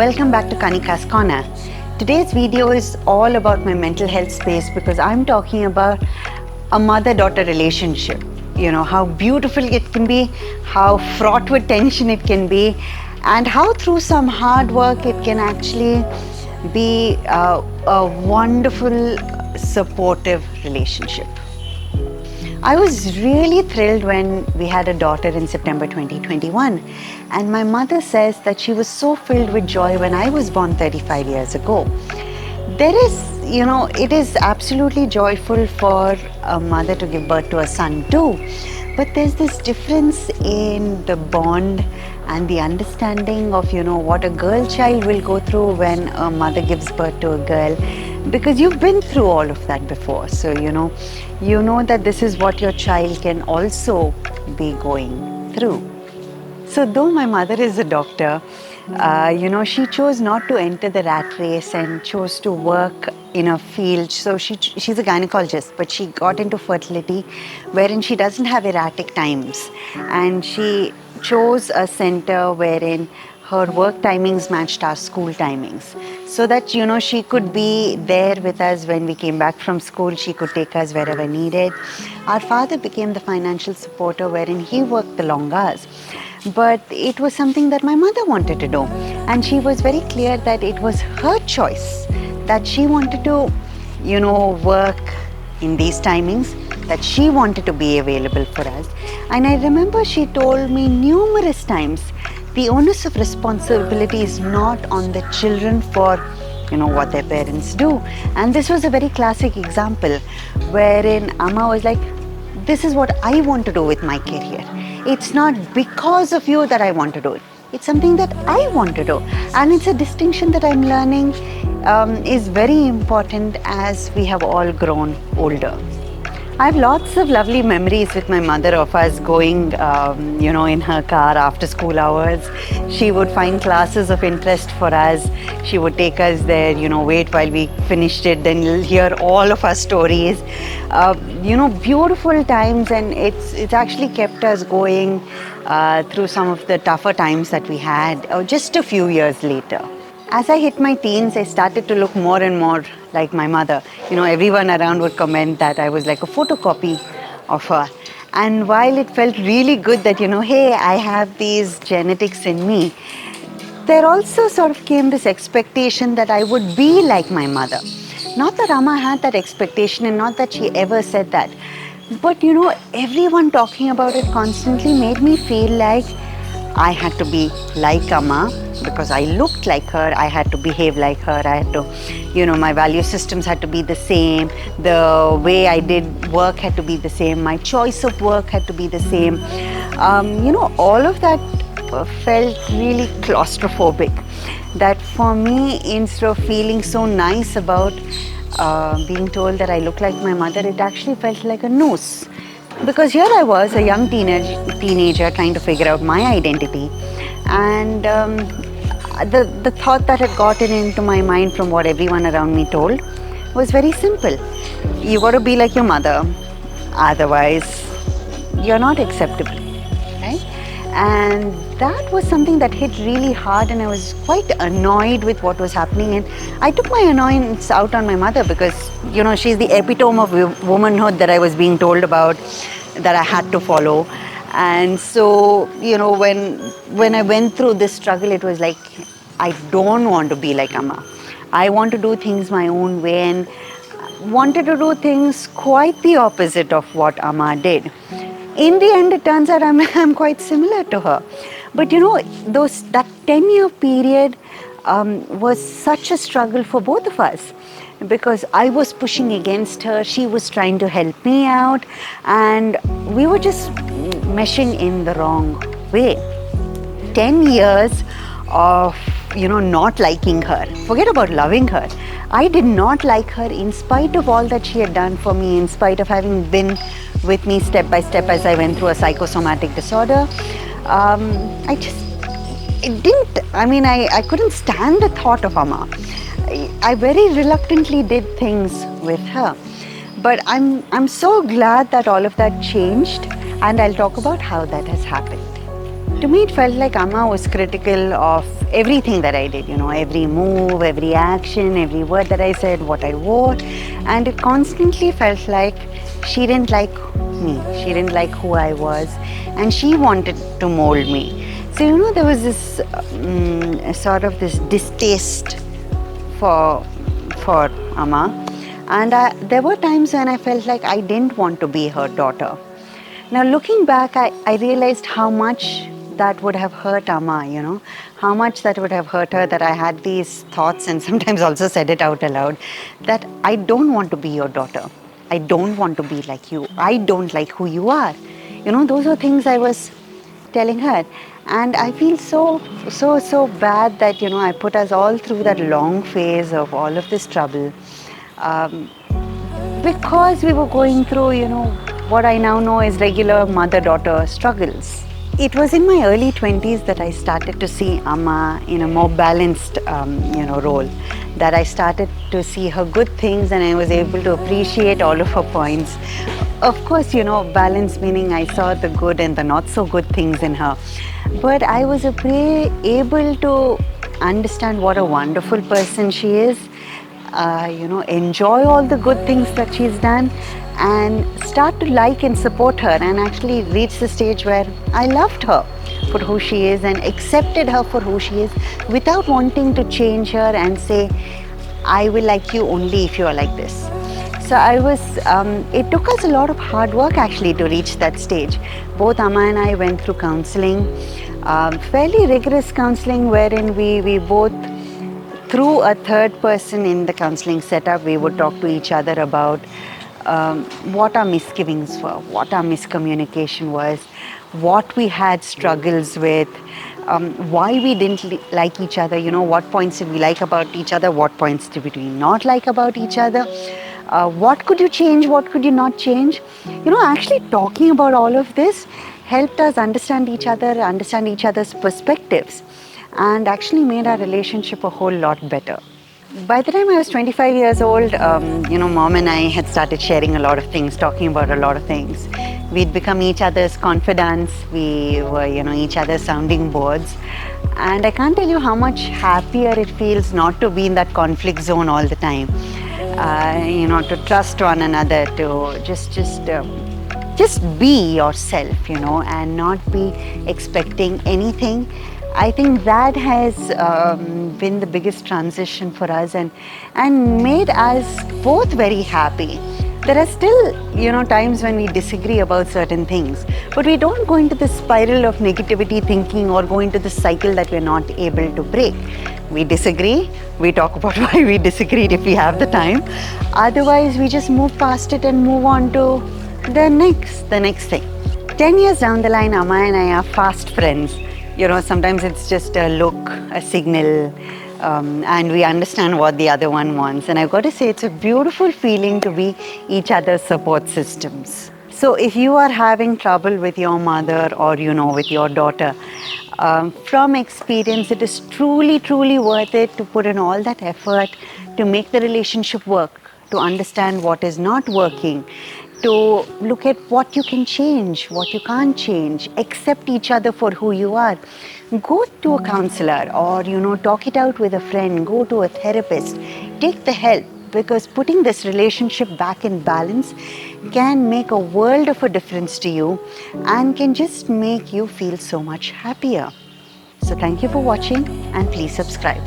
Welcome back to Kanika's Corner. Today's video is all about my mental health space because I'm talking about a mother-daughter relationship. You know, how beautiful it can be, how fraught with tension it can be, and how through some hard work it can actually be a wonderful, supportive relationship. I was really thrilled when we had a daughter in September 2021, and my mother says that she was so filled with joy when I was born 35 years ago. It is absolutely joyful for a mother to give birth to a son too, but there's this difference in the bond and the understanding of, what a girl child will go through when a mother gives birth to a girl, because you've been through all of that before. So, you know that this is what your child can also be going through. So though my mother is a doctor, she chose not to enter the rat race and chose to work in a field. So she's a gynecologist, but she got into fertility wherein she doesn't have erratic times. And she chose a center wherein her work timings matched our school timings, so that, she could be there with us when we came back from school. She could take us wherever needed. Our father became the financial supporter wherein he worked the long hours. But it was something that my mother wanted to do. And she was very clear that it was her choice, that she wanted to, work in these timings, that she wanted to be available for us. And I remember she told me numerous times, the onus of responsibility is not on the children for, what their parents do. And this was a very classic example wherein Amma was like, this is what I want to do with my career. It's not because of you that I want to do it. It's something that I want to do. And it's a distinction that I'm learning is very important as we have all grown older. I have lots of lovely memories with my mother of us going, in her car after school hours. She would find classes of interest for us. She would take us there, wait while we finished it, then you'll hear all of our stories. Beautiful times, and it's actually kept us going through some of the tougher times that we had just a few years later. As I hit my teens, I started to look more and more like my mother. Everyone around would comment that I was like a photocopy of her. And while it felt really good that, hey, I have these genetics in me, there also sort of came this expectation that I would be like my mother. Not that Amma had that expectation, and not that she ever said that. But, everyone talking about it constantly made me feel like I had to be like Amma because I looked like her. I had to behave like her. I had to, my value systems had to be the same. The way I did work had to be the same. My choice of work had to be the same. All of that felt really claustrophobic. That for me, instead of feeling so nice about being told that I look like my mother, it actually felt like a noose. Because here I was, a young teenager trying to figure out my identity. And the thought that had gotten into my mind from what everyone around me told was very simple. You got to be like your mother, otherwise you're not acceptable, right? And that was something that hit really hard, and I was quite annoyed with what was happening. And I took my annoyance out on my mother because, she's the epitome of womanhood that I was being told about, that I had to follow. And so, when I went through this struggle, it was like, I don't want to be like Amma. I want to do things my own way, and wanted to do things quite the opposite of what Amma did. In the end, it turns out I'm quite similar to her. But that 10-year period was such a struggle for both of us, because I was pushing against her, she was trying to help me out, and we were just meshing in the wrong way. 10 years of, not liking her. Forget about loving her. I did not like her in spite of all that she had done for me, in spite of having been with me step by step as I went through a psychosomatic disorder. I couldn't stand the thought of Amma. I very reluctantly did things with her. But I'm so glad that all of that changed, and I'll talk about how that has happened. To me, it felt like Amma was critical of everything that I did, every move, every action, every word that I said, what I wore. And it constantly felt like she didn't like me. She didn't like who I was. And she wanted to mold me. So, there was this sort of this distaste for, for Amma. And there were times when I felt like I didn't want to be her daughter. Now, looking back, I realized how much that would have hurt Amma, how much that would have hurt her, that I had these thoughts and sometimes also said it out aloud, that I don't want to be your daughter. I don't want to be like you. I don't like who you are. Those are things I was telling her. And I feel so bad that, I put us all through that long phase of all of this trouble. Because we were going through, what I now know is regular mother-daughter struggles. It was in my early 20s that I started to see Amma in a more balanced, role. That I started to see her good things and I was able to appreciate all of her points. Of course, balance meaning I saw the good and the not so good things in her. But I was able to understand what a wonderful person she is. Enjoy all the good things that she's done and start to like and support her, and actually reach the stage where I loved her for who she is and accepted her for who she is without wanting to change her and say, I will like you only if you are like this. So it took us a lot of hard work actually to reach that stage. Both Amma and I went through counseling, fairly rigorous counseling, wherein we both, through a third person in the counseling setup, we would talk to each other about what our misgivings were, what our miscommunication was, what we had struggles with, why we didn't like each other, what points did we like about each other, what points did we not like about each other, what could you change, what could you not change. Actually talking about all of this helped us understand each other's perspectives, and actually made our relationship a whole lot better. By the time I was 25 years old, Mom and I had started sharing a lot of things, talking about a lot of things. We'd become each other's confidants. We were, each other's sounding boards. And I can't tell you how much happier it feels not to be in that conflict zone all the time. To trust one another, to just be yourself, and not be expecting anything. I think that has been the biggest transition for us and made us both very happy. There are still, times when we disagree about certain things, but we don't go into the spiral of negativity thinking or go into the cycle that we're not able to break. We disagree, we talk about why we disagreed if we have the time. Otherwise, we just move past it and move on to the next thing. 10 years down the line, Amma and I are fast friends. Sometimes it's just a look, a signal, and we understand what the other one wants. And I've got to say, it's a beautiful feeling to be each other's support systems. So if you are having trouble with your mother or, with your daughter, from experience, it is truly worth it to put in all that effort to make the relationship work, to understand what is not working, to look at what you can change, what you can't change, accept each other for who you are. Go to a counselor or, talk it out with a friend, go to a therapist, take the help, because putting this relationship back in balance can make a world of a difference to you and can just make you feel so much happier. So thank you for watching and please subscribe.